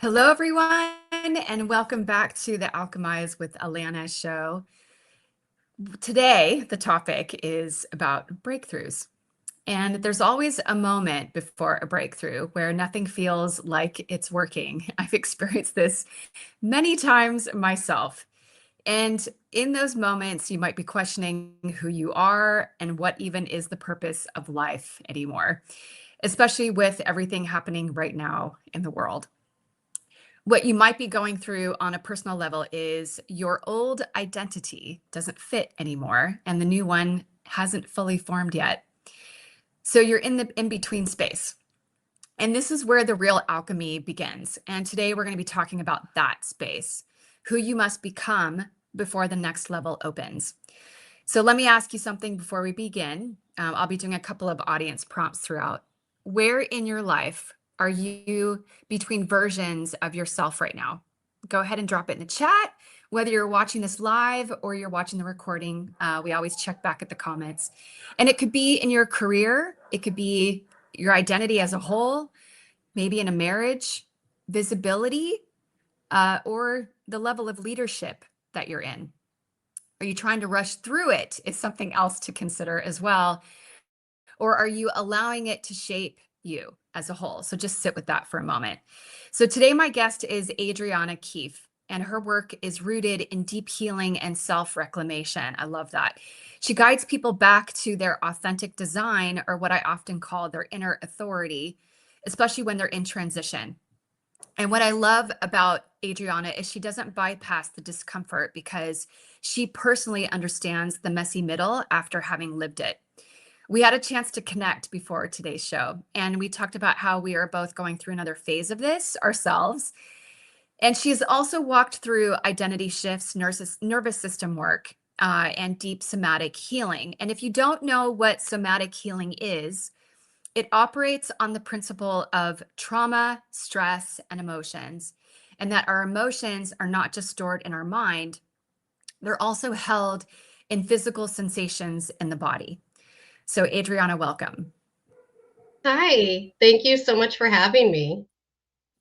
Hello, everyone, and welcome back to the Alchemize with Alanna show. Today, the topic is about breakthroughs. And there's always a moment before a breakthrough where nothing feels like it's working. I've experienced this many times myself. And in those moments, you might be questioning who you are and what even is the purpose of life anymore, especially with everything happening right now in the world. What you might be going through on a personal level is your old identity doesn't fit anymore, and the new one hasn't fully formed yet. So you're in the in between space. And this is where the real alchemy begins. And today we're going to be talking about that space, who you must become before the next level opens. So let me ask you something before we begin. I'll be doing a couple of audience prompts throughout. Where in your life are you between versions of yourself right now? Go ahead and drop it in the chat. Whether you're watching this live or you're watching the recording, we always check back at the comments. And it could be in your career, it could be your identity as a whole, maybe in a marriage, visibility, or the level of leadership that you're in. Are you trying to rush through it? Is something else to consider as well. Or are you allowing it to shape you as a whole? So just sit with that for a moment. So today, my guest is Adriana Keefe, and her work is rooted in deep healing and self-reclamation. I love that. She guides people back to their authentic design, or what I often call their inner authority, especially when they're in transition. And what I love about Adriana is she doesn't bypass the discomfort because she personally understands the messy middle after having lived it. We had a chance to connect before today's show, and we talked about how we are both going through another phase of this ourselves. And she's also walked through identity shifts, nervous system work, and deep somatic healing. And if you don't know what somatic healing is, it operates on the principle of trauma, stress, and emotions, and that our emotions are not just stored in our mind, they're also held in physical sensations in the body. So, Adriana, welcome. Hi, thank you so much for having me.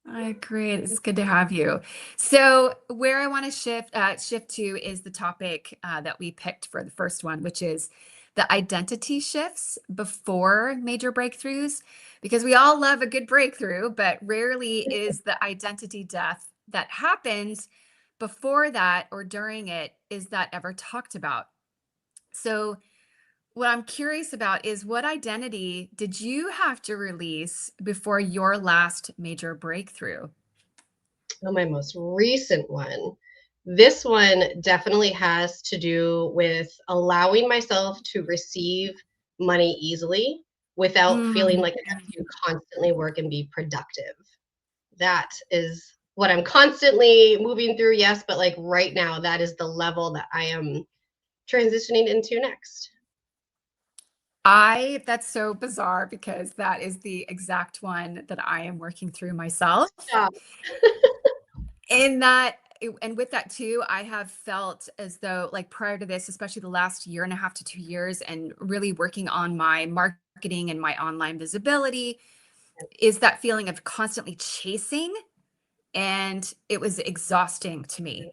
Hi, great. It's good to have you. So, where I want to shift to is the topic that we picked for the first one, which is the identity shifts before major breakthroughs, because we all love a good breakthrough, but rarely is the identity death that happens before that or during it is that ever talked about. So, what I'm curious about is what identity did you have to release before your last major breakthrough? Oh, my most recent one. This one definitely has to do with allowing myself to receive money easily without feeling Mm. like I have to constantly work and be productive. That is what I'm constantly moving through, yes, but like right now, that is the level that I am transitioning into next. That's so bizarre because that is the exact one that I am working through myself. Yeah. In that, and with that too, I have felt as though, like prior to this, especially the last year and a half to 2 years, and really working on my marketing and my online visibility, is that feeling of constantly chasing. And it was exhausting to me.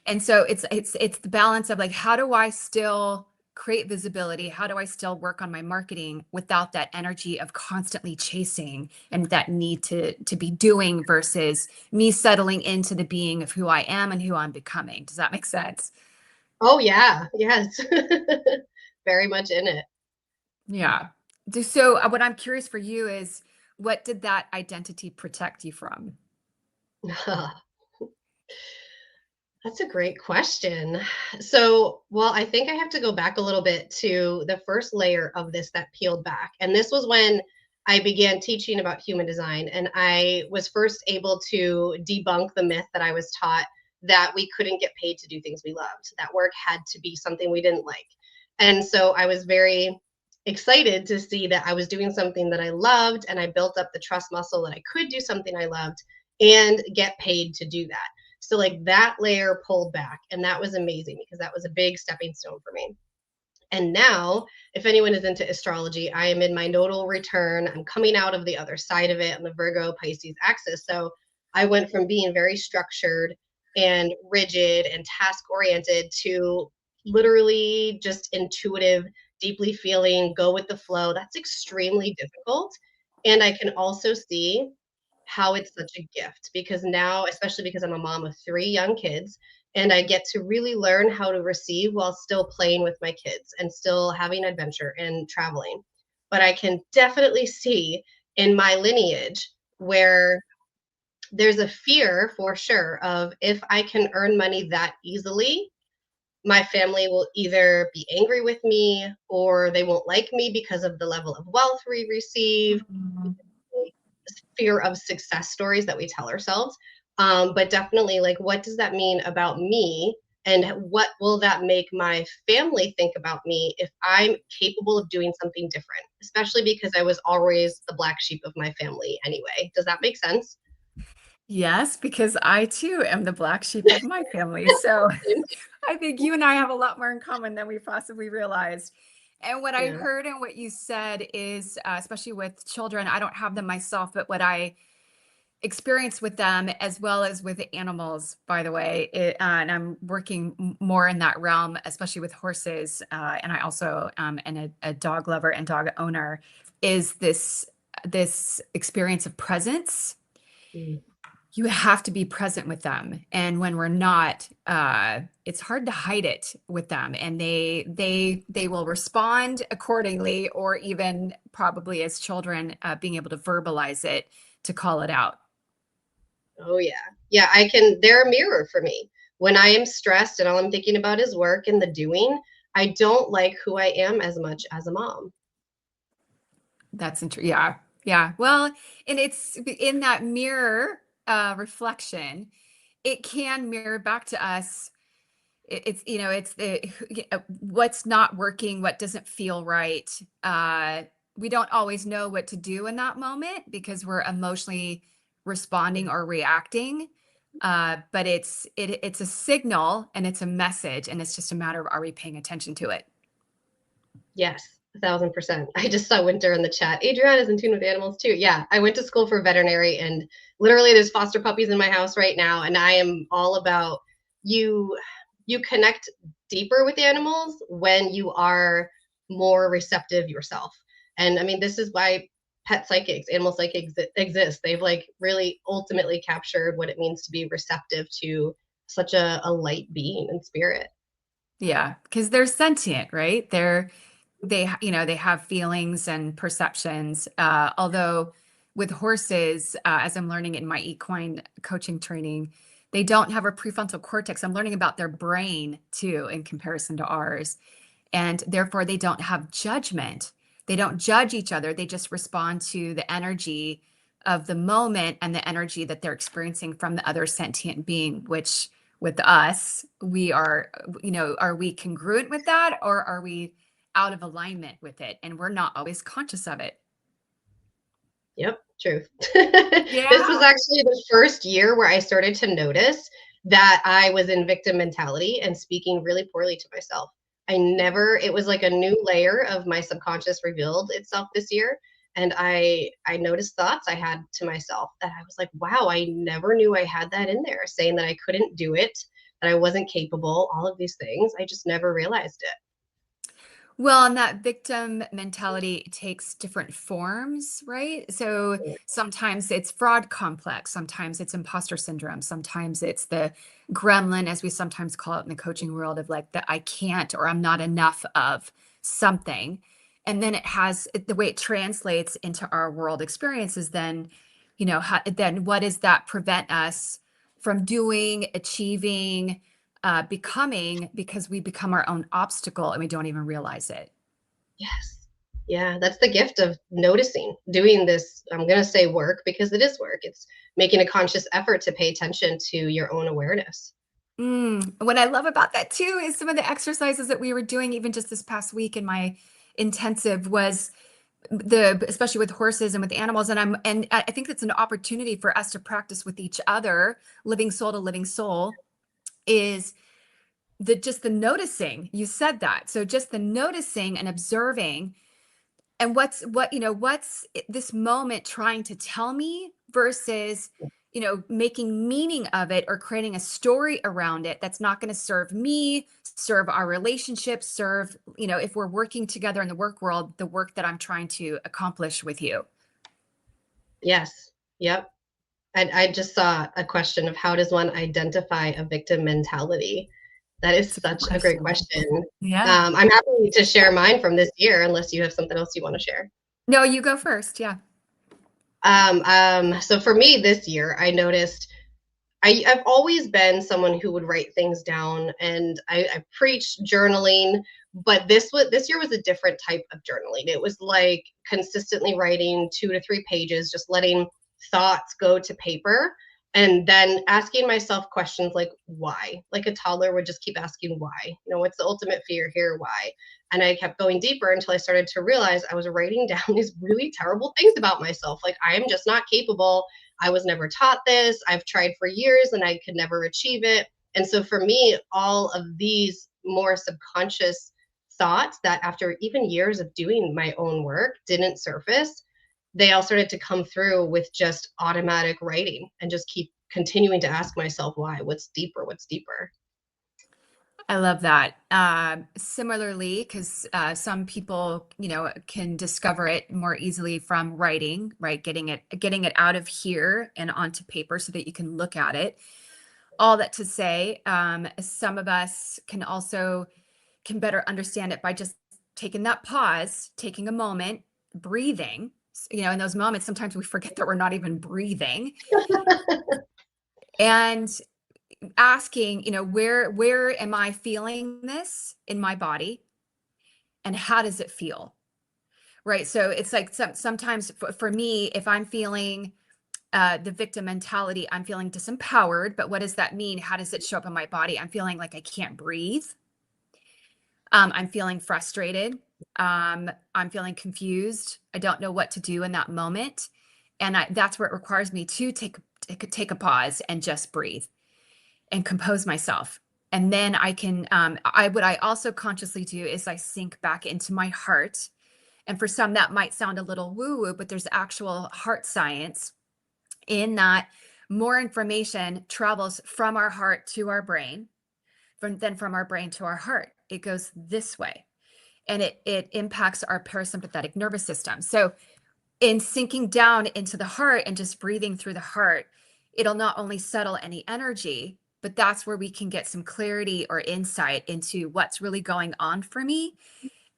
And so it's the balance of like, how do I still create visibility? How do I still work on my marketing without that energy of constantly chasing and that need to be doing versus me settling into the being of who I am and who I'm becoming? Does that make sense? Oh, yeah. Yes. Very much in it. Yeah. So what I'm curious for you is, what did that identity protect you from? That's a great question. So, well, I think I have to go back a little bit to the first layer of this that peeled back. And this was when I began teaching about human design. And I was first able to debunk the myth that I was taught that we couldn't get paid to do things we loved, that work had to be something we didn't like. And so I was very excited to see that I was doing something that I loved, and I built up the trust muscle that I could do something I loved and get paid to do that. So like that layer pulled back, and that was amazing because that was a big stepping stone for me. And now, if anyone is into astrology, I am in my nodal return. I'm coming out of the other side of it on the Virgo Pisces axis. So I went from being very structured and rigid and task oriented to literally just intuitive, deeply feeling, go with the flow. That's extremely difficult. And I can also see how it's such a gift because now, especially because I'm a mom of 3 young kids, and I get to really learn how to receive while still playing with my kids and still having adventure and traveling. But I can definitely see in my lineage where there's a fear for sure of if I can earn money that easily, my family will either be angry with me or they won't like me because of the level of wealth we receive, Mhm. fear of success stories that we tell ourselves. But definitely, like, what does that mean about me? And what will that make my family think about me if I'm capable of doing something different? Especially because I was always the black sheep of my family anyway. Does that make sense? Yes, because I too am the black sheep of my family. So I think you and I have a lot more in common than we possibly realized. And what I Yeah. heard and what you said is, especially with children, I don't have them myself, but what I experience with them as well as with animals, by the way, and I'm working more in that realm, especially with horses. And I also am a dog lover and dog owner, is this experience of presence. Mm. You have to be present with them, and when we're not, it's hard to hide it with them, and they will respond accordingly, or even probably as children, being able to verbalize it to call it out. Oh yeah. Yeah, I can they're a mirror for me. When I am stressed and all I'm thinking about is work and the doing, I don't like who I am as much as a mom. That's interesting. Yeah, yeah. Well, and it's in that mirror, reflection, it can mirror back to us. It's, it's what's not working, what doesn't feel right. We don't always know what to do in that moment because we're emotionally Yeah. responding or reacting. But it's a signal and it's a message, and it's just a matter of, are we paying attention to it? Yes, 1,000%. I just saw Winter in the chat. Adriana's in tune with animals too. Yeah, I went to school for veterinary, and literally there's foster puppies in my house right now, and I am all about you. You connect deeper with animals when you are more receptive yourself. And I mean, this is why pet psychics, animal psychics exist. They've like really ultimately captured what it means to be receptive to such a light being and spirit. Yeah, because they're sentient, right? They have feelings and perceptions. Although with horses, as I'm learning in my equine coaching training, they don't have a prefrontal cortex. I'm learning about their brain too in comparison to ours. And therefore, they don't have judgment. They don't judge each other. They just respond to the energy of the moment and the energy that they're experiencing from the other sentient being, which with us, we are, are we congruent with that, or are we out of alignment with it? And we're not always conscious of it. Yep, truth. This was Yeah. actually the first year where I started to notice that I was in victim mentality and speaking really poorly to myself. It was like a new layer of my subconscious revealed itself this year. And I noticed thoughts I had to myself that I was like, wow, I never knew I had that in there, saying that I couldn't do it, that I wasn't capable, all of these things. I just never realized it. Well, and that victim mentality takes different forms, right? So sometimes it's fraud complex, sometimes it's imposter syndrome, sometimes it's the gremlin, as we sometimes call it in the coaching world, of like the I can't or I'm not enough of something. And then the way it translates into our world experiences, then, then what does that prevent us from doing, achieving, becoming, because we become our own obstacle and we don't even realize it. Yes. Yeah, that's the gift of noticing, doing this. I'm going to say work because it is work. It's making a conscious effort to pay attention to your own awareness. What I love about that too is some of the exercises that we were doing even just this past week in my intensive was especially with horses and with animals. And I think that's an opportunity for us to practice with each other, living soul to living soul, is just the noticing. You said that. So just the noticing and observing, and what's this moment trying to tell me versus making meaning of it or creating a story around it that's not going to serve me, serve our relationship, serve, if we're working together in the work world, the work that I'm trying to accomplish with you. Yes. Yep. I just saw a question of how does one identify a victim mentality? That is That's a good such a great question. question. Yeah. I'm happy to share mine from this year, unless you have something else you want to share. No, you go first. Yeah. So for me this year, I noticed I've always been someone who would write things down, and I preach journaling, but this year was a different type of journaling. It was like consistently writing 2 to 3 pages, just letting thoughts go to paper, and then asking myself questions like why. Like a toddler would just keep asking why. What's the ultimate fear here? Why? And I kept going deeper until I started to realize I was writing down these really terrible things about myself. Like I am just not capable. I was never taught this. I've tried for years and I could never achieve it. And so for me, all of these more subconscious thoughts that after even years of doing my own work didn't surface, they all started to come through with just automatic writing and just keep continuing to ask myself why, what's deeper, what's deeper. I love that. Similarly, because some people, can discover it more easily from writing, right? Getting it out of here and onto paper so that you can look at it. All that to say, some of us can better understand it by just taking that pause, taking a moment, breathing. In those moments, sometimes we forget that we're not even breathing, and asking, where am I feeling this in my body, and how does it feel? Right. So it's like sometimes for me, if I'm feeling the victim mentality, I'm feeling disempowered. But what does that mean? How does it show up in my body? I'm feeling like I can't breathe. I'm feeling frustrated. I'm feeling confused. I don't know what to do in that moment. And that's where it requires me to take a pause and just breathe and compose myself. And then I can, what I also consciously do is I sink back into my heart. And for some, that might sound a little woo woo, but there's actual heart science in that more information travels from our heart to our brain, then from our brain to our heart. It goes this way, and it impacts our parasympathetic nervous system. So in sinking down into the heart and just breathing through the heart, it'll not only settle any energy, but that's where we can get some clarity or insight into what's really going on for me.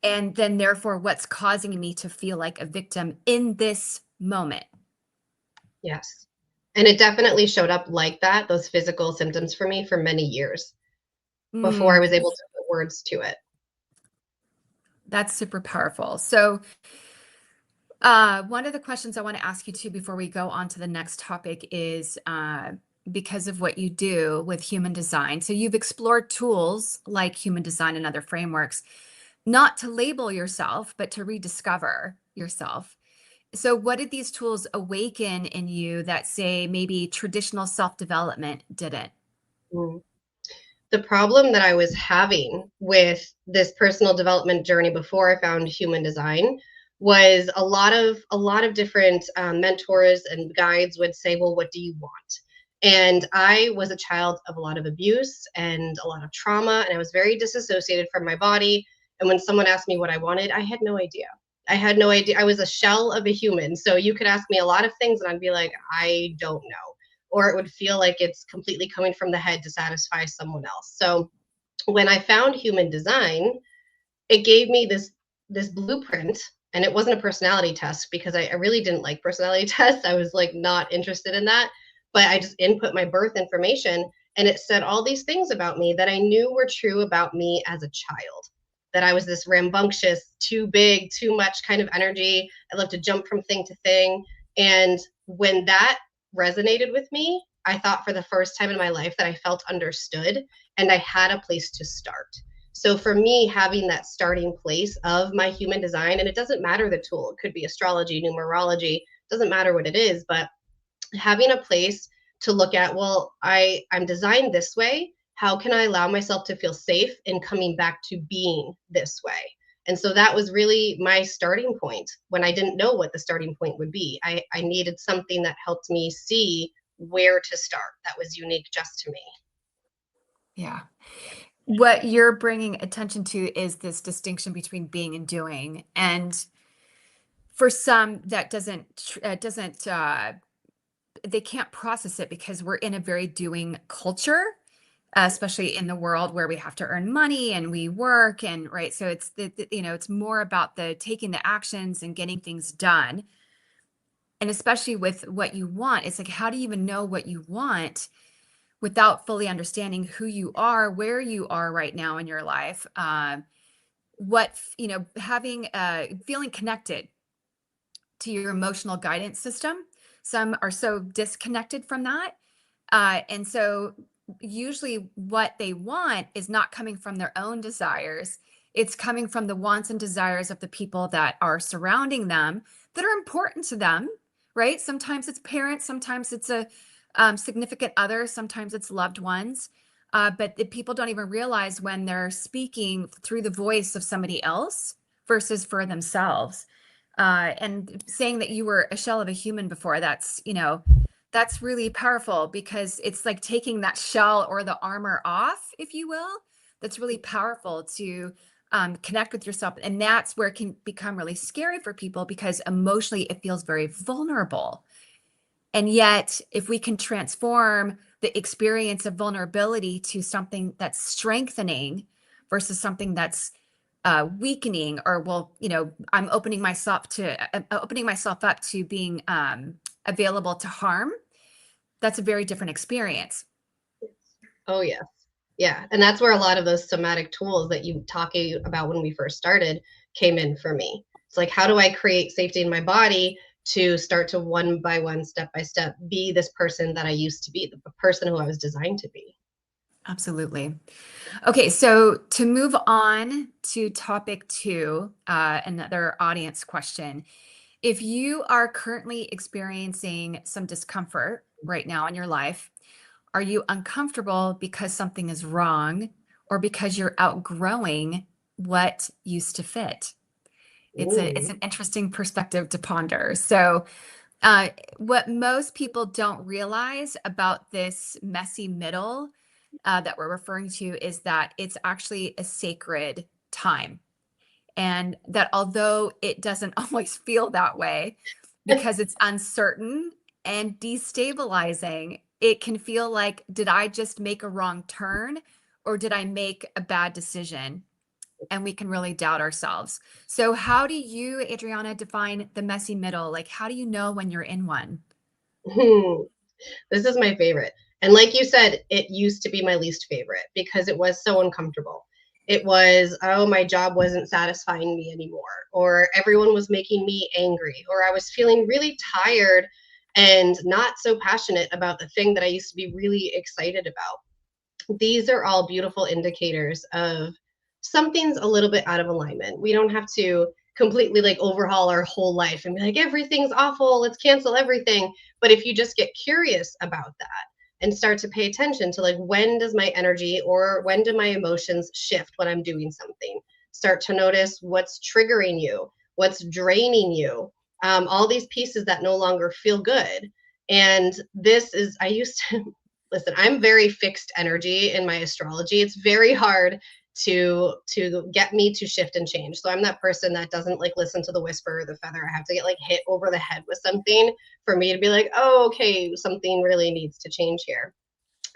And then therefore what's causing me to feel like a victim in this moment. Yes. And it definitely showed up like that, those physical symptoms for me for many years before I Mm, was able to put words to it. that's super powerful. So one of the questions I want to ask you too before we go on to the next topic is because of what you do with human design. So you've explored tools like human design and other frameworks, not to label yourself, but to rediscover yourself. So what did these tools awaken in you that, say, maybe traditional self-development didn't? Mm. The problem that I was having with this personal development journey before I found human design was a lot of different mentors and guides would say, "Well, what do you want?" And I was a child of a lot of abuse and a lot of trauma, and I was very disassociated from my body. And when someone asked me what I wanted, I had no idea. I had no idea. I was a shell of a human. So you could ask me a lot of things, and I'd be like, I don't know, or it would feel like it's completely coming from the head to satisfy someone else. So when I found human design, it gave me this blueprint, and it wasn't a personality test because I really didn't like personality tests. I was like not interested in that. But I just input my birth information, and it said all these things about me that I knew were true about me as a child. That I was this rambunctious, too big, too much kind of energy. I love to jump from thing to thing. And when that resonated with me, I thought for the first time in my life that I felt understood and I had a place to start. So for me, having that starting place of my human design, and it doesn't matter the tool, it could be astrology, numerology, doesn't matter what it is, but having a place to look at, well, I'm designed this way. How can I allow myself to feel safe in coming back to being this way? And so that was really my starting point when I didn't know what the starting point would be. I needed something that helped me see where to start that was unique just to me. Yeah. What you're bringing attention to is this distinction between being and doing. And for some, that doesn't they can't process it because we're in a very doing culture, especially in the world where we have to earn money and we work and right. So it's it's more about the taking the actions and getting things done. And especially with what you want, it's like, how do you even know what you want without fully understanding who you are, where you are right now in your life? Having feeling connected to your emotional guidance system. Some are so disconnected from that. And so usually what they want is not coming from their own desires. It's coming from the wants and desires of the people that are surrounding them that are important to them, right? Sometimes it's parents, sometimes it's a significant other, sometimes it's loved ones. But the people don't even realize when they're speaking through the voice of somebody else versus for themselves. And saying that you were a shell of a human before, that's really powerful because it's like taking that shell or the armor off, if you will. That's really powerful to connect with yourself. And that's where it can become really scary for people because emotionally it feels very vulnerable. And yet, if we can transform the experience of vulnerability to something that's strengthening versus something that's weakening, or well, I'm opening myself up to being available to harm. That's a very different experience. Oh yeah. Yeah. And that's where a lot of those somatic tools that you talking about when we first started came in for me. It's like, how do I create safety in my body to start to one by one, step by step, be this person that I used to be, the person who I was designed to be? Absolutely. Okay, so to move on to topic two, another audience question. If you are currently experiencing some discomfort right now in your life, are you uncomfortable because something is wrong or because you're outgrowing what used to fit? It's Ooh. an interesting perspective to ponder. So, uh, what most people don't realize about this messy middle that we're referring to is that it's actually a sacred time. And that although it doesn't always feel that way because it's uncertain and destabilizing, it can feel like, did I just make a wrong turn or did I make a bad decision? And we can really doubt ourselves. So, how do you, Adriana, define the messy middle? Like, how do you know when you're in one? This is my favorite. And like you said, it used to be my least favorite because it was so uncomfortable. It was, oh, my job wasn't satisfying me anymore, or everyone was making me angry, or I was feeling really tired and not so passionate about the thing that I used to be really excited about. These are all beautiful indicators of something's a little bit out of alignment. We don't have to completely like overhaul our whole life and be like, everything's awful, let's cancel everything. But if you just get curious about that and start to pay attention to like, when does my energy or when do my emotions shift when I'm doing something? Start to notice what's triggering you, what's draining you, all these pieces that no longer feel good. And this is, I used to, listen, I'm very fixed energy in my astrology. It's very hard to get me to shift and change. So I'm that person that doesn't like listen to the whisper or the feather. I have to get like hit over the head with something for me to be like, oh, okay, something really needs to change here.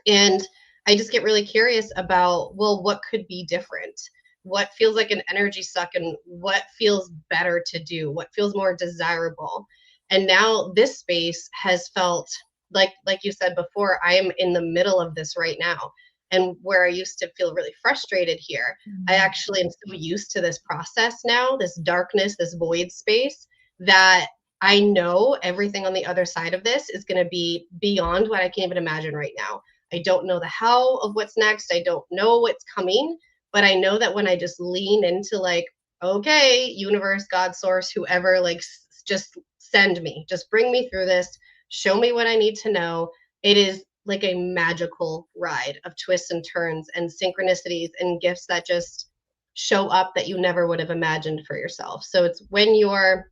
And I just get really curious about, well, what could be different? What feels like an energy suck and what feels better to do? What feels more desirable? And now this space has felt like you said before, I am in the middle of this right now. And where I used to feel really frustrated here, I Mhm. actually am so used to this process now, this darkness, this void space, that I know everything on the other side of this is going to be beyond what I can even imagine right now. I don't know the how of what's next. I don't know what's coming, but I know that when I just lean into like, okay, universe, God, source, whoever, like just send me, just bring me through this, show me what I need to know. It is like a magical ride of twists and turns and synchronicities and gifts that just show up that you never would have imagined for yourself. So it's when you're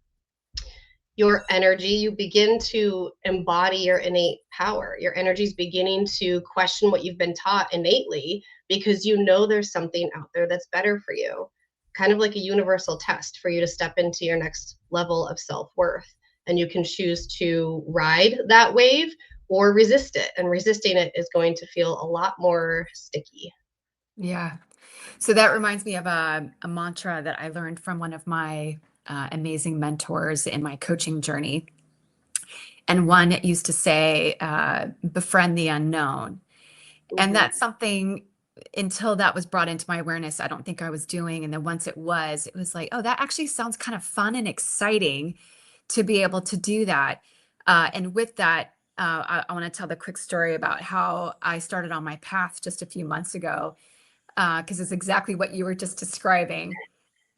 your energy, you begin to embody your innate power. Your energy is beginning to question what you've been taught innately because you know there's something out there that's better for you. Kind of like a universal test for you to step into your next level of self worth. And you can choose to ride that wave or resist it. And resisting it is going to feel a lot more sticky. Yeah. So that reminds me of a mantra that I learned from one of my amazing mentors in my coaching journey. And one used to say, befriend the unknown. And Mm-hmm. that's something until that was brought into my awareness, I don't think I was doing. And then once it was like, oh, that actually sounds kind of fun and exciting to be able to do that. And with that, I want to tell the quick story about how I started on my path just a few months ago, because it's exactly what you were just describing.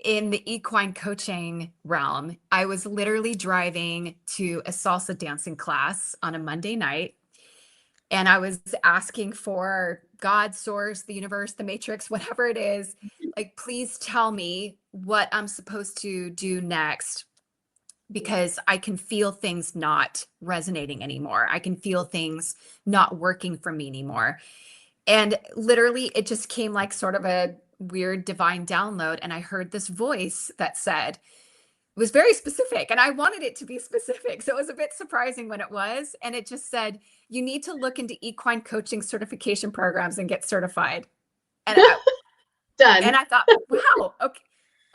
In the equine coaching realm, I was literally driving to a salsa dancing class on a Monday night, and I was asking for God, source, the universe, the matrix, whatever it is, like, please tell me what I'm supposed to do next because I can feel things not resonating anymore. I can feel things not working for me anymore. And literally, it just came like sort of a weird divine download. And I heard this voice that said, it was very specific, and I wanted it to be specific. So it was a bit surprising when it was. And it just said, you need to look into equine coaching certification programs and get certified. And I, and Done. I thought, wow, okay.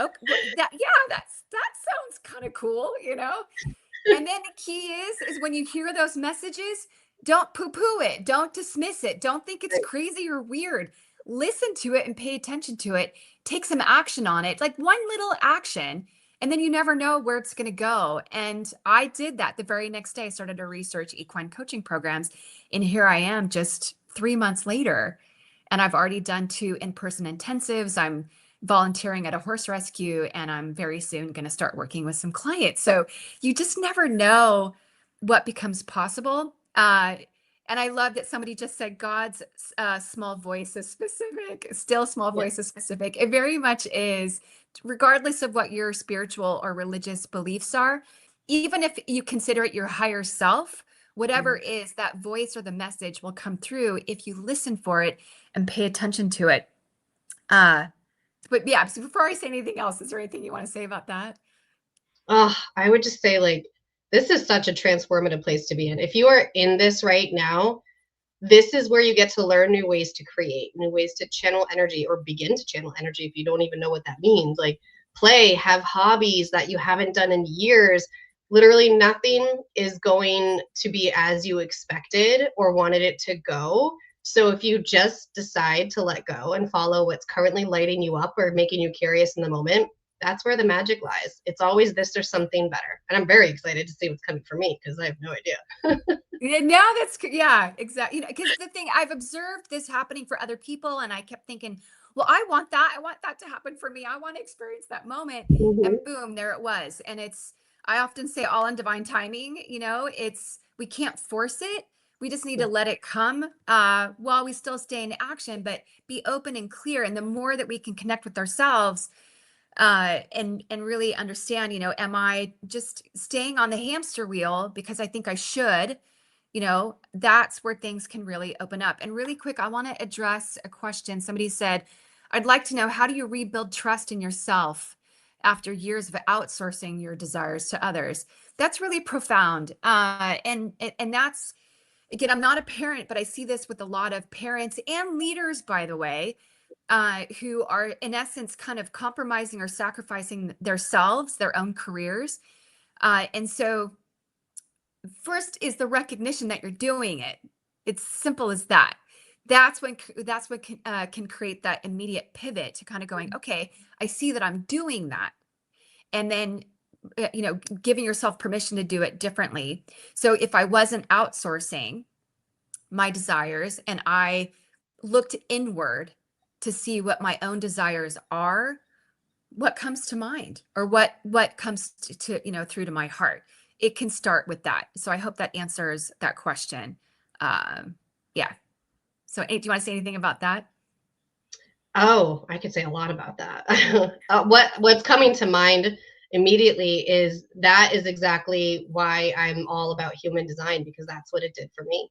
Okay, that sounds kind of cool, you know? And then the key is when you hear those messages, don't poo-poo it, don't dismiss it, don't think it's Right. crazy or weird. Listen to it and pay attention to it. Take some action on it, like one little action, and then you never know where it's going to go. And I did that the very next day. I started to research equine coaching programs, and here I am just 3 months later, and I've already done 2 in-person intensives. I'm volunteering at a horse rescue, and I'm very soon going to start working with some clients. So you just never know what becomes possible. And I love that somebody just said God's small voice is specific, still small Yeah. voice is specific. It very much is, regardless of what your spiritual or religious beliefs are, even if you consider it your higher self, whatever Mhm. is that voice or the message will come through if you listen for it and pay attention to it. Uh, but yeah, so before I say anything else, is there anything you want to say about that? Oh, I would just say, like, this is such a transformative place to be in. If you are in this right now, this is where you get to learn new ways to create, new ways to channel energy or begin to channel energy if you don't even know what that means. Like, play, have hobbies that you haven't done in years. Literally, nothing is going to be as you expected or wanted it to go. So, if you just decide to let go and follow what's currently lighting you up or making you curious in the moment, that's where the magic lies. It's always this or something better. And I'm very excited to see what's coming for me because I have no idea. Yeah, now yeah, exactly. You know, because the thing I've observed this happening for other people, and I kept thinking, well, I want that. I want that to happen for me. I want to experience that moment. And Mhm. boom, there it was. And I often say all in divine timing, we can't force it. We just need to Yeah. let it come while we still stay in action, but be open and clear. And the more that we can connect with ourselves, and really understand, am I just staying on the hamster wheel because I think I should? That's where things can really open up. And really quick, I want to address a question. Somebody said, I'd like to know, how do you rebuild trust in yourself after years of outsourcing your desires to others? That's really profound. And that's, again, I'm not a parent, but I see this with a lot of parents and leaders, by the way, who are in essence kind of compromising or sacrificing themselves, their own careers. And so first is the recognition that you're doing it. It's simple as that. That's what can create that immediate pivot to kind of going, okay, I see that I'm doing that, and then giving yourself permission to do it differently. So if I wasn't outsourcing my desires and I looked inward to see what my own desires are, what comes to mind, or what comes through to my heart, it can start with that. So I hope that answers that question. Yeah. So do you want to say anything about that? Oh, I could say a lot about that. What's coming to mind immediately is that is exactly why I'm all about human design, because that's what it did for me.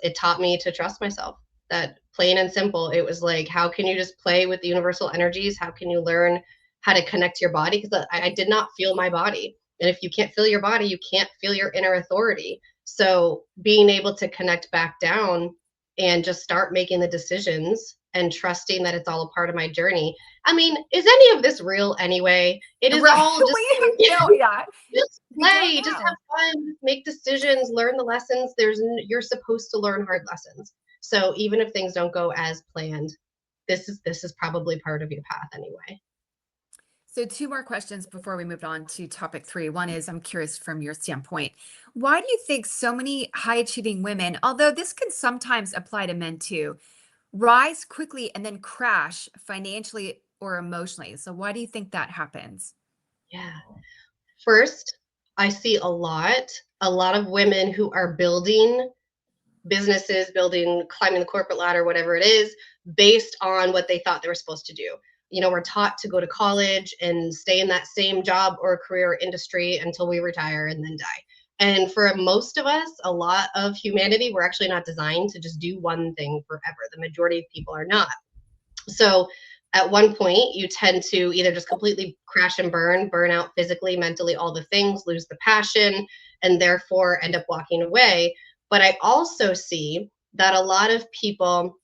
It taught me to trust myself. That plain and simple. It was like, how can you just play with the universal energies? How can you learn how to connect to your body? Because I did not feel my body. And if you can't feel your body, you can't feel your inner authority. So being able to connect back down and just start making the decisions and trusting that it's all a part of my journey. I mean, is any of this real anyway? It is Right. all just We have no, yeah, just we don't play, just have know. fun, make decisions, learn the lessons. You're supposed to learn hard lessons. So even if things don't go as planned, this is probably part of your path anyway. So, two more questions before we move on to topic three. One is, I'm curious from your standpoint, why do you think so many high achieving women, although this can sometimes apply to men too, rise quickly and then crash financially or emotionally? So, why do you think that happens? Yeah. First, I see a lot of women who are building businesses, building, climbing the corporate ladder, whatever it is, based on what they thought they were supposed to do. We're taught to go to college and stay in that same job or career or industry until we retire and then die. And for most of us, a lot of humanity, we're actually not designed to just do one thing forever. The majority of people are not. So at one point, you tend to either just completely crash and burn out physically, mentally, all the things, lose the passion, and therefore end up walking away. But I also see that a lot of people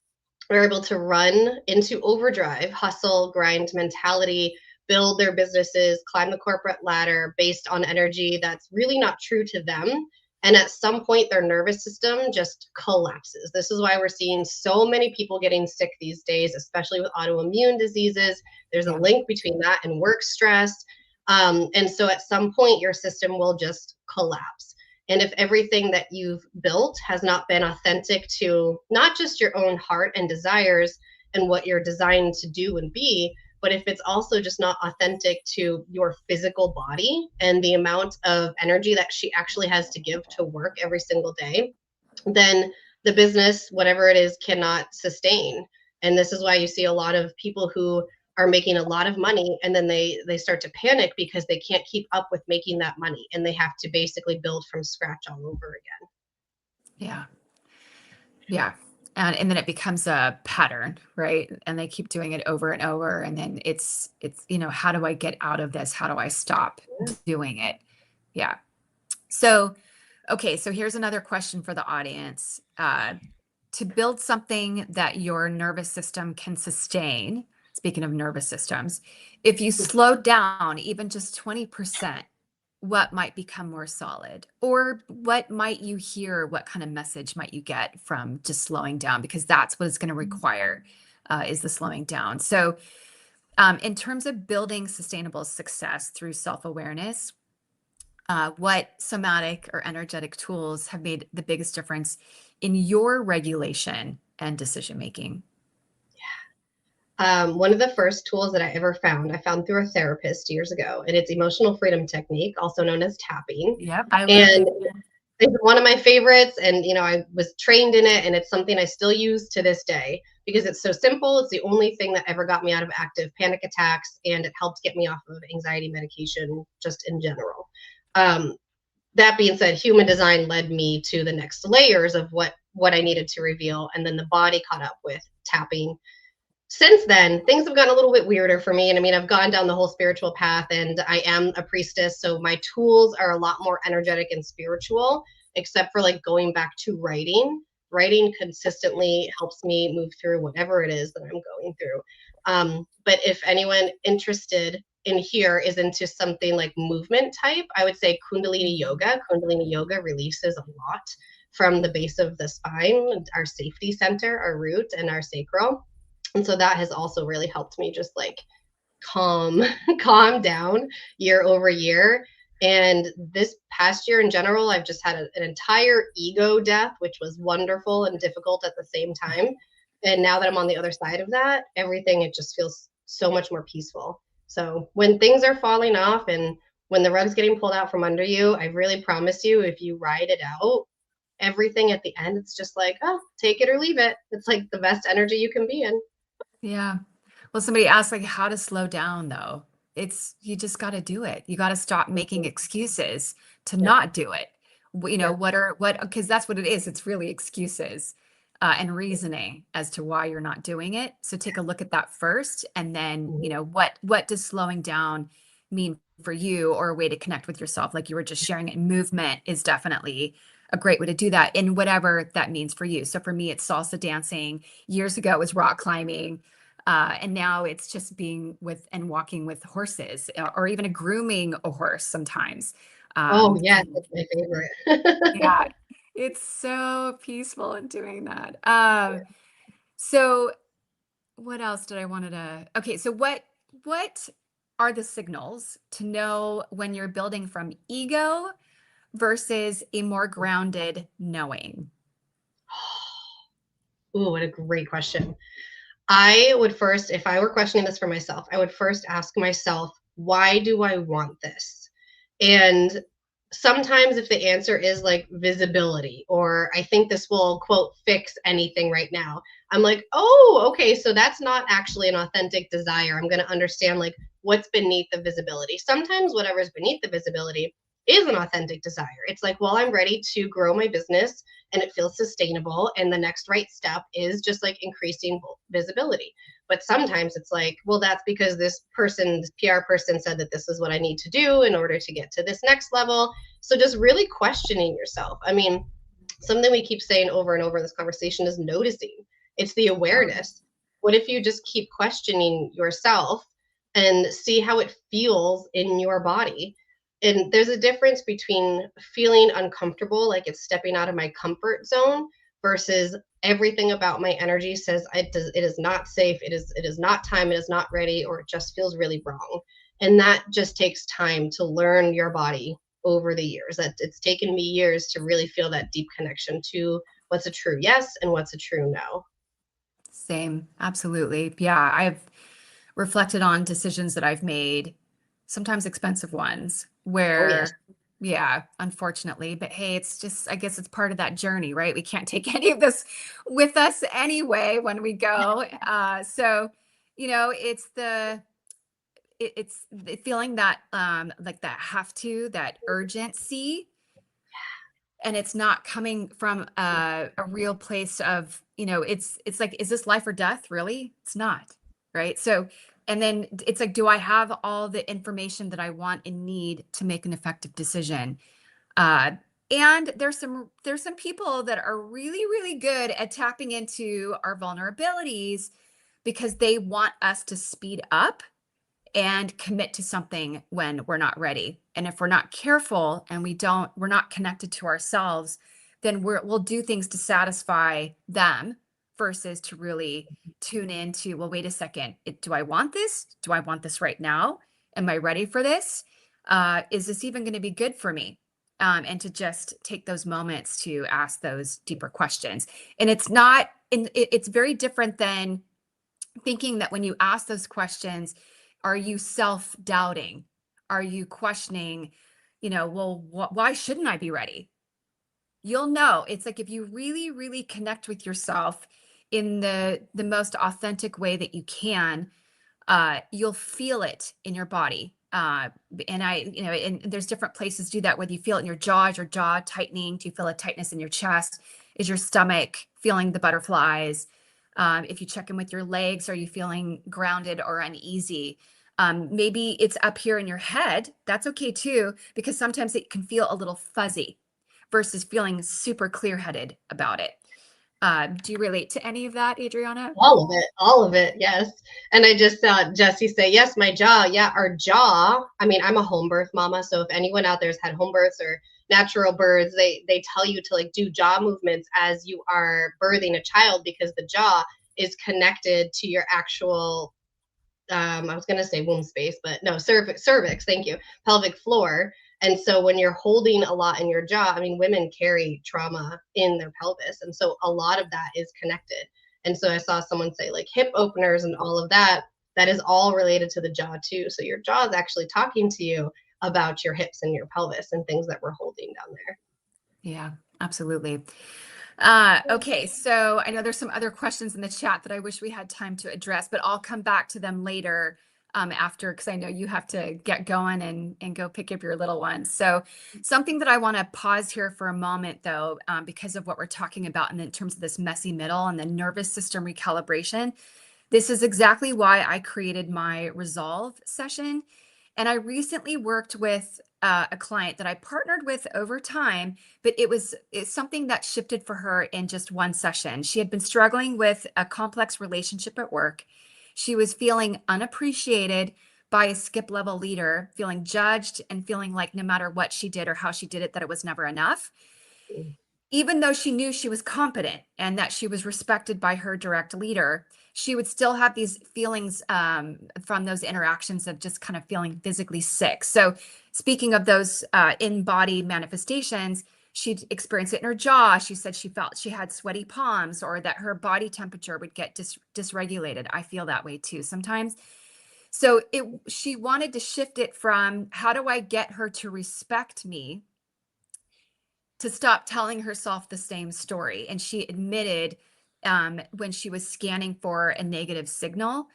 are able to run into overdrive, hustle, grind mentality, build their businesses, climb the corporate ladder based on energy that's really not true to them. And at some point, their nervous system just collapses. This is why we're seeing so many people getting sick these days, especially with autoimmune diseases. There's a Yeah. link between that and work stress. And so at some point, your system will just collapse. And if everything that you've built has not been authentic to not just your own heart and desires and what you're designed to do and be, but if it's also just not authentic to your physical body and the amount of energy that she actually has to give to work every single day, then the business, whatever it is, cannot sustain. And this is why you see a lot of people who are making a lot of money and then they start to panic because they can't keep up with making that money and they have to basically build from scratch all over again. Yeah. Yeah. And then it becomes a pattern, right? And they keep doing it over and over. And then how do I get out of this? How do I stop doing it? Yeah. So, okay. So here's another question for the audience. To build something that your nervous system can sustain, speaking of nervous systems, if you slow down even just 20%, what might become more solid? Or what might you hear? What kind of message might you get from just slowing down? Because that's what it's going to require, is the slowing down. So, in terms of building sustainable success through self-awareness, what somatic or energetic tools have made the biggest difference in your regulation and decision making? One of the first tools that I ever found, I found through a therapist years ago, and it's emotional freedom technique, also known as tapping. Yep, I love And it. it's one of my favorites, and I was trained in it, and it's something I still use to this day because it's so simple. It's the only thing that ever got me out of active panic attacks, and it helped get me off of anxiety medication just in general. Um, that being said, human design led me to the next layers of what I needed to reveal, and then the body caught up with tapping. Since then, things have gotten a little bit weirder for me. And I mean, I've gone down the whole spiritual path and I am a priestess. So my tools are a lot more energetic and spiritual, except for like going back to writing. Writing consistently helps me move through whatever it is that I'm going through. But if anyone interested in here is into something like movement type, I would say Kundalini Yoga. Kundalini Yoga releases a lot from the base of the spine, our safety center, our root, and our sacral. And so that has also really helped me just like calm calm down year over year. And this past year in general, I've just had an entire ego death, which was wonderful and difficult at the same time. And now that I'm on the other side of that, everything, it just feels so much more peaceful. So when things are falling off and when the rug's getting pulled out from under you, I really promise you, if you ride it out, everything at the end, it's just like, oh, take it or leave it. It's like the best energy you can be in. Yeah. Well, somebody asked like how to slow down though. you just got to do it. You got to stop making Mhm. excuses to Yep. not do it. You know, Yep. because that's what it is. It's really excuses and reasoning as to why you're not doing it. So take a look at that first. And then, Mhm. what does slowing down mean for you, or a way to connect with yourself? Like you were just sharing it. Movement is definitely a great way to do that in whatever that means for you. So for me, it's salsa dancing. Years ago, it was rock climbing. And now it's just being with and walking with horses, or even a grooming a horse sometimes. Oh, yes, And that's my favorite. yeah, it's so peaceful in doing that. So what else did I wanted to? Okay, so what are the signals to know when you're building from ego versus a more grounded knowing? Ooh, what a great question. I would first, if I were questioning this for myself, I would first ask myself, why do I want this? And sometimes if the answer is like visibility, or I think this will quote fix anything right now, I'm like, oh, okay, so that's not actually an authentic desire. I'm going to understand like what's beneath the visibility. Sometimes whatever's beneath the visibility is an authentic desire. It's like, well, I'm ready to grow my business and it feels sustainable, and the next right step is just like increasing visibility. But sometimes it's like, well, that's because this person, this PR person, said that this is what I need to do in order to get to this next level. So just really questioning yourself. I mean, something we keep saying over and over in this conversation is noticing. It's the Totally. awareness. What if you just keep questioning yourself and see how it feels in your body? And there's a difference between feeling uncomfortable, like it's stepping out of my comfort zone, versus everything about my energy says it is not safe, it is not time, it is not ready, or it just feels really wrong. And that just takes time to learn your body over the years. That it's taken me years to really feel that deep connection to what's a true yes and what's a true no. Same. Absolutely. Yeah, I've reflected on decisions that I've made, sometimes expensive ones, Oh yes. where, yeah, unfortunately, but hey, it's just, I guess it's part of that journey, right? We can't take any of this with us anyway when we go. So, it's it's the feeling that, like that have to, that urgency, and it's not coming from a real place of, it's like, is this life or death? Really? It's not, right? So, and then it's like, do I have all the information that I want and need to make an effective decision? uh and there's some people that are really, really good at tapping into our vulnerabilities because they want us to speed up and commit to something when we're not ready. And if we're not careful and we're not connected to ourselves, then we'll do things to satisfy them versus to really tune into, well, wait a second, do I want this? Do I want this right now? Am I ready for this? Is this even going to be good for me? And to just take those moments to ask those deeper questions. And it's very different than thinking that when you ask those questions, are you self-doubting? Are you questioning, well, why shouldn't I be ready? You'll know. It's like if you really, really connect with yourself in the most authentic way that you can, you'll feel it in your body. And there's different places to do that, whether you feel it in your jaw, is your jaw tightening? Do you feel a tightness in your chest? Is your stomach feeling the butterflies? If you check in with your legs, are you feeling grounded or uneasy? Maybe it's up here in your head. That's okay too, because sometimes it can feel a little fuzzy versus feeling super clear headed about it. Do you relate to any of that, Adriana? All of it, yes. And I just saw Jesse say, yes, my jaw. Yeah, our jaw. I mean, I'm a home birth mama, so if anyone out there's had home births or natural births, they tell you to like do jaw movements as you are birthing a child, because the jaw is connected to your actual I was going to say womb space, but no, cervix, thank you, pelvic floor. And so when you're holding a lot in your jaw, I mean, women carry trauma in their pelvis. And so a lot of that is connected. And so I saw someone say like hip openers and all of that, that is all related to the jaw too. So your jaw is actually talking to you about your hips and your pelvis and things that we're holding down there. Yeah, absolutely. Okay, so I know there's some other questions in the chat that I wish we had time to address, but I'll come back to them later. after, because I know you have to get going and go pick up your little ones. So something that I want to pause here for a moment, though, because of what we're talking about in terms of this messy middle and the nervous system recalibration. This is exactly why I created my resolve session. And I recently worked with a client that I partnered with over time, but it's something that shifted for her in just one session. She had been struggling with a complex relationship at work. She was feeling unappreciated by a skip level leader, feeling judged and feeling like no matter what she did or how she did it, that it was never enough, even though she knew she was competent and that she was respected by her direct leader. She would still have these feelings from those interactions of just kind of feeling physically sick. So speaking of those in-body manifestations, she'd experienced it in her jaw. She said she felt she had sweaty palms, or that her body temperature would get dysregulated. I feel that way too sometimes. So she wanted to shift it from, how do I get her to respect me, to stop telling herself the same story. And she admitted when she was scanning for a negative signal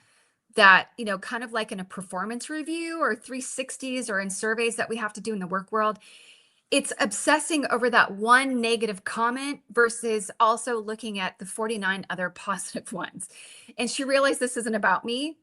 that, kind of like in a performance review or 360s or in surveys that we have to do in the work world, it's obsessing over that one negative comment versus also looking at the 49 other positive ones. And she realized this isn't about me.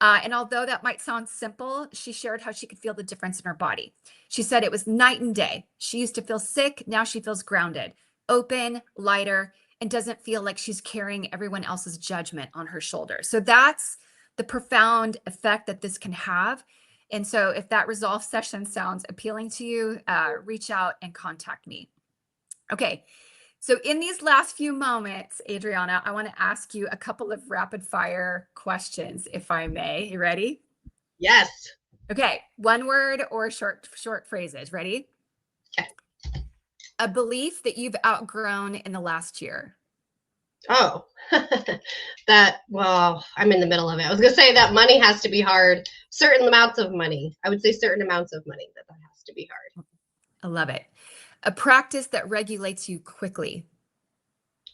And although that might sound simple, she shared how she could feel the difference in her body. She said it was night and day. She used to feel sick. Now she feels grounded, open, lighter, and doesn't feel like she's carrying everyone else's judgment on her shoulders. So that's the profound effect that this can have. And so if that resolve session sounds appealing to you, reach out and contact me. Okay. So in these last few moments, Adriana, I want to ask you a couple of rapid fire questions, if I may. You ready? Yes. Okay. One word or short phrases. Ready? Okay. A belief that you've outgrown in the last year. Oh, well, I'm in the middle of it. I was going to say that money has to be hard. Certain amounts of money. I would say certain amounts of money that has to be hard. I love it. A practice that regulates you quickly.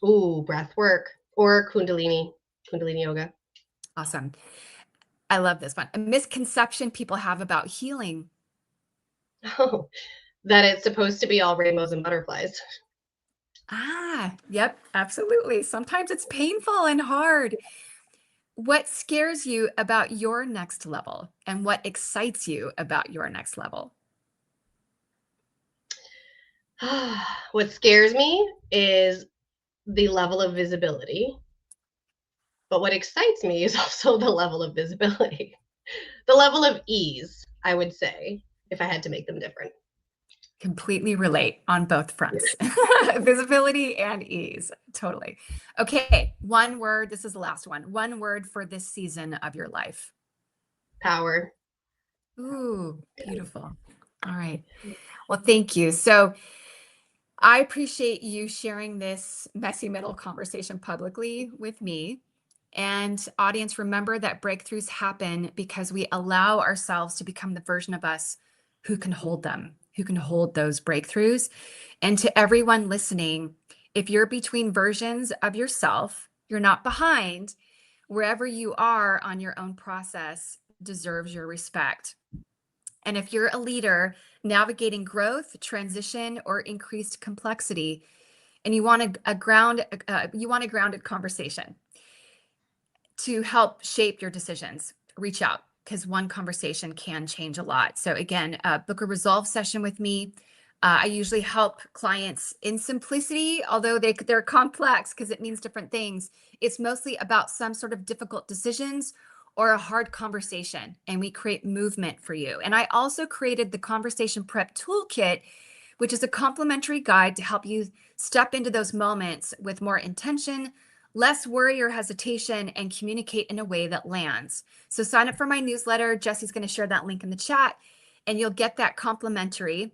Ooh, breath work or Kundalini yoga. Awesome. I love this one. A misconception people have about healing. Oh, that it's supposed to be all rainbows and butterflies. Yep, absolutely. Sometimes it's painful and hard. What scares you about your next level, and what excites you about your next level? What scares me is the level of visibility. But what excites me is also the level of visibility, the level of ease, I would say, if I had to make them different. Completely relate on both fronts. Visibility and ease. Totally. Okay, one word. This is the last one. One word for this season of your life. Power. Ooh, beautiful. All right. Well, thank you. So I appreciate you sharing this messy middle conversation publicly with me. And audience, remember that breakthroughs happen because we allow ourselves to become the version of us who can hold them, who can hold those breakthroughs. And to everyone listening, if you're between versions of yourself, you're not behind. Wherever you are on your own process deserves your respect. And if you're a leader navigating growth, transition, or increased complexity, and you want a grounded conversation to help shape your decisions, reach out, because one conversation can change a lot. So again, book a resolve session with me. I usually help clients in simplicity, although they're complex because it means different things. It's mostly about some sort of difficult decisions or a hard conversation, and we create movement for you. And I also created the Conversation Prep Toolkit, which is a complimentary guide to help you step into those moments with more intention, less worry or hesitation, and communicate in a way that lands. So sign up for my newsletter. Jesse's going to share that link in the chat, and you'll get that complimentary.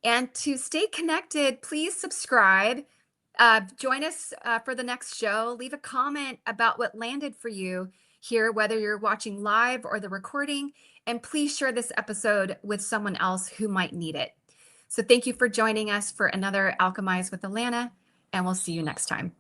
And to stay connected, please subscribe. Join us for the next show. Leave a comment about what landed for you here, whether you're watching live or the recording. And please share this episode with someone else who might need it. So thank you for joining us for another Alchemize with Alanna, and we'll see you next time.